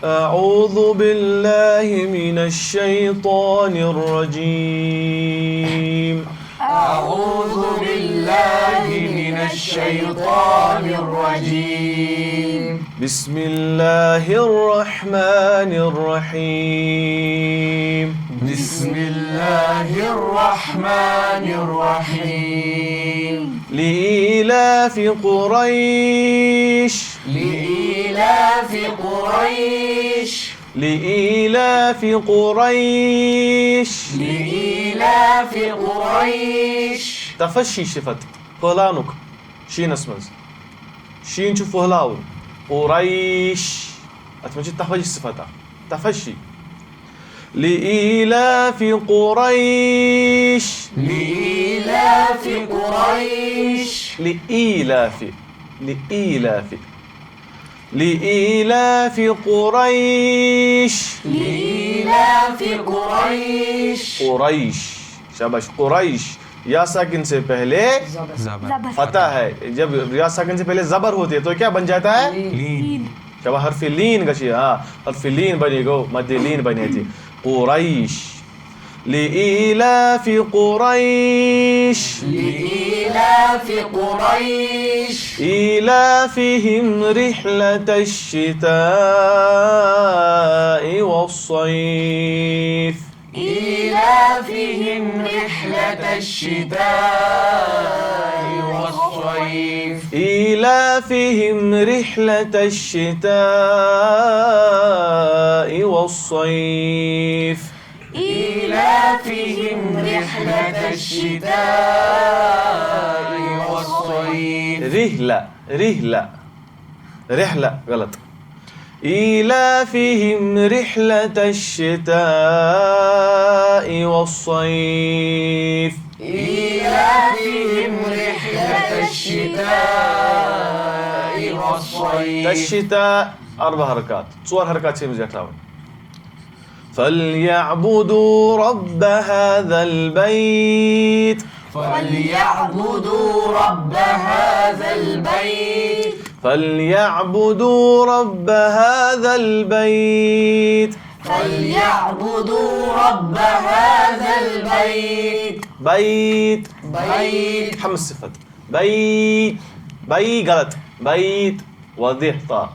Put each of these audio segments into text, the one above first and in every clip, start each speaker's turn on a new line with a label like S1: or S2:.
S1: أعوذ بالله من الشيطان الرجيم.
S2: أعوذ بالله من الشيطان الرجيم.
S1: بسم الله الرحمن الرحيم.
S2: بسم الله الرحمن الرحيم.
S1: لإيلاف قريش.
S2: لإيلاف قريش.
S1: لإيلاف قريش.
S2: لإيلاف قريش.
S1: تفشي صفت فهلانك شين اسمز شين شو فهلاون قريش اتمشي تفشي صفتا تفشي لإيلاف قريش.
S2: لإيلاف قريش.
S1: لإيلاف لإيلاف لإيلاف قريش.
S2: لإيلاف قريش.
S1: قريش शाबाश قريش या साकिन से पहले फतह है। जब या साकिन से पहले जबर होती है तो क्या बन जाता है?
S3: लीन।
S1: जब हर्फ लीन गशी हाँ हर्फ लीन बनेगा मध्य लीन बनी थी قريش. لإيلاف قريش.
S2: لإيلاف قريش.
S1: إيلافهم رحلة الشتاء والصيف.
S2: إيلافهم رحلة الشتاء والصيف.
S1: إيلافهم رحلة الشتاء والصيف.
S2: إيلافهم رحلة الشتاء والصيف.
S1: رحلة غلط. إيلافهم رحلة الشتاء والصيف.
S2: إيلافهم رحلة الشتاء والصيف.
S1: الشتاء 4 حركات 4 حركات شيء مزيتاون. فليعبدوا رب هذا البيت.
S2: فليعبدوا رب هذا البيت.
S1: فليعبدوا رب هذا البيت.
S2: فليعبدوا رب هذا البيت.
S1: بيت
S2: بيت.
S1: حمس صفت بيت بي غلط بيت وضيح طاء.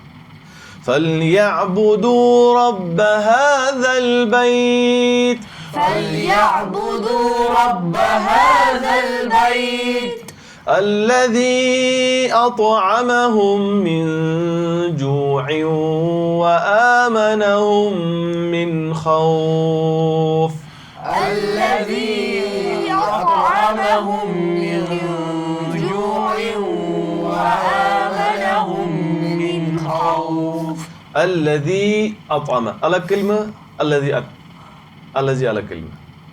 S1: فليعبدوا رب هذا البيت.
S2: فليعبدوا رب هذا البيت.
S1: الذي أطعمهم من جوع وآمنهم من خوف.
S2: الذي أطعمهم من جوع وآمنهم من خوف.
S1: الذي أطعم على كلمة الذي على كلمة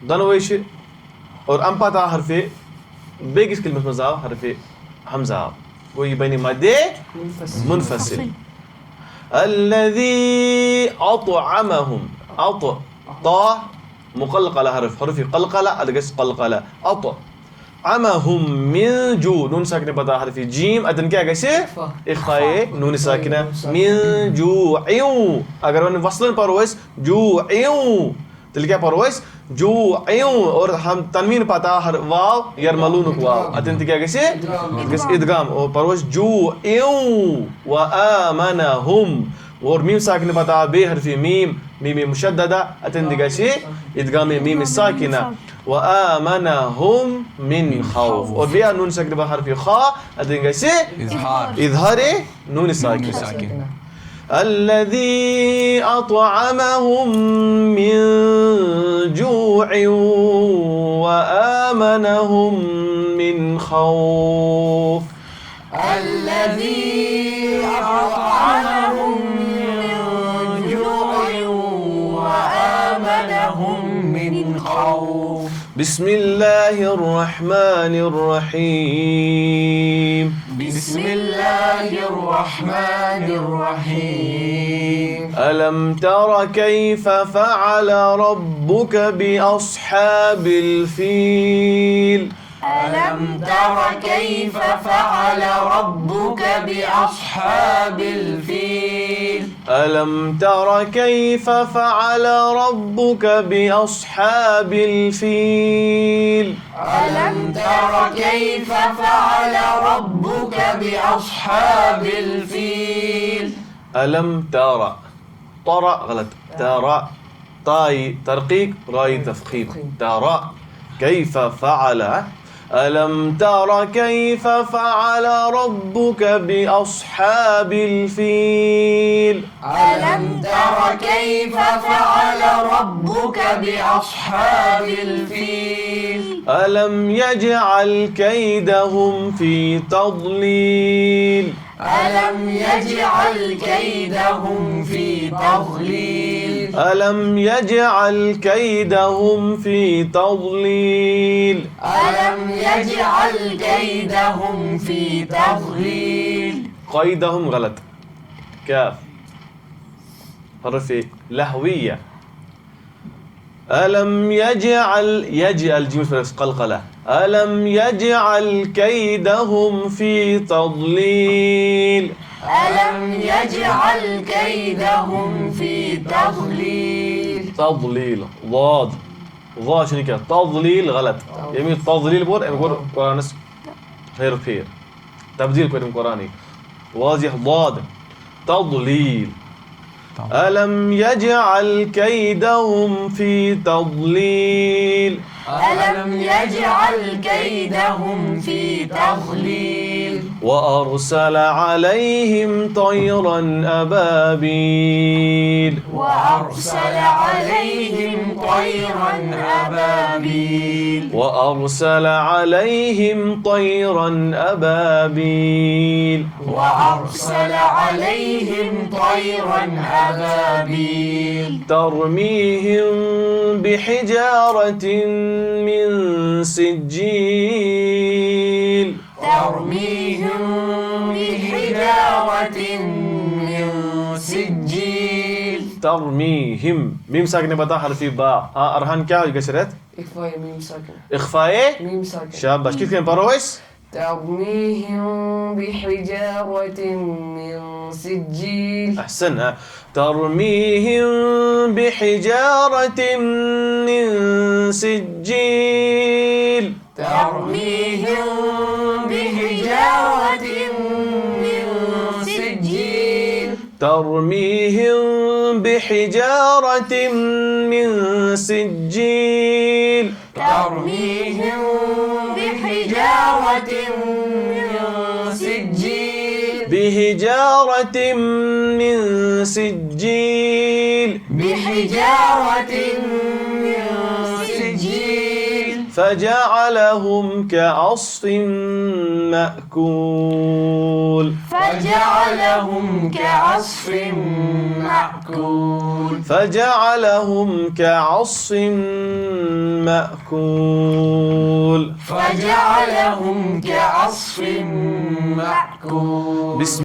S1: دنويش और अम पता हरफे बेगिस कलिमत में जाओ हरफे हमजा वो ये बनी मदे मुनफसिल. الذي أطعمهم طا مقلقلة حرف قلقلة أدقس قلقلة أطعمهم من جو نون ساكنة بتا حرف جيم أدن क्या कैसे इख़फ़ाए नून साकिना من جوع अगर वन वसलन पर होइस جوع तिल क्या पर होइस جوع और हम तनवीन पता हर वाव यरमलून वाव अदन क्या कैसे इदगाम और पर होइस جوع وآمنهم और मीम साकिन बता बे हरफी मीम मुशद्ददा अतन दिगाशी इदगाम मीम साकिना وآمنهم من خوف और बे नून साकिन बा हरफी खा अतन दिगाशी इज़हार नून साकिन. الذي أطعمهم من جوع وآمنهم من خوف.
S2: الذي أطعمهم من جوع وآمنهم من خوف.
S1: بسم الله الرحمن الرحيم.
S2: بسم الله الرحمن الرحيم.
S1: ألم تر كيف فعل ربك بأصحاب الفيل.
S2: ألم تر كيف فعل ربك بأصحاب الفيل
S1: ألم تر كيف فعل ربك بأصحاب الفيل
S2: ألم تر كيف فعل ربك بأصحاب الفيل
S1: ألم ترى طرى غلط ترى طاي ترقيق راي تفخيم ترى كيف فعل ألم تر كيف فعل ربك بأصحاب الفيل
S2: ألم تر كيف فعل ربك بأصحاب الفيل
S1: ألم يجعل كيدهم في تضليل
S2: ألم يجعل كيدهم في تضليل
S1: ألم يجعل كيدهم في تضليل
S2: ألم يجعل كيدهم في تضليل
S1: قيدهم غلط كاف حرف لهوية ألم يجعل الجيم في قلقلة ألم يجعل كيدهم في تضليل
S2: ألم يجعل كيدهم في تضليل
S1: تضليل ضاد شنو كده تضليل غلط يمين تضليل بقول قرانس غير خير تبديل كده قراني واضح ضاد تضليل ألم يجعل كيدهم في تضليل
S2: ألم يجعل كيدهم في تضليل
S1: وأرسل عليهم طيرا أبابيل
S2: وأرسل عليهم طيرا أبابيل
S1: وأرسل عليهم طيرا أبابيل
S2: وأرسل عليهم طيرا أبابيل
S1: ترميهم بحجارة من سجيل
S2: ترميهم بحجارة من سجيل
S1: ترميهم ميم ساكنة بتا حرف باء أرهان क्या होगा शरत
S2: إخفاء ميم ساكن
S1: إخفاء
S2: ميم ساكن
S1: शाबाश كيف كان برويس
S2: ترميهم بحجارة من سجيل
S1: أحسن ترميهم بحجارة من سجيل
S2: ترميهم بحجارة من سجيل
S1: ترميهم بحجارة من سجيل
S2: ترميهم بحجارة من سجيل
S1: بحجارة من سجيل
S2: بحجارة من سجيل
S1: فجعلهم كعصف مأكول
S2: فجعلهم كعصف مأكول
S1: فجعلهم كعصف مأكول
S2: فجعلهم كعصف مأكول
S1: بسم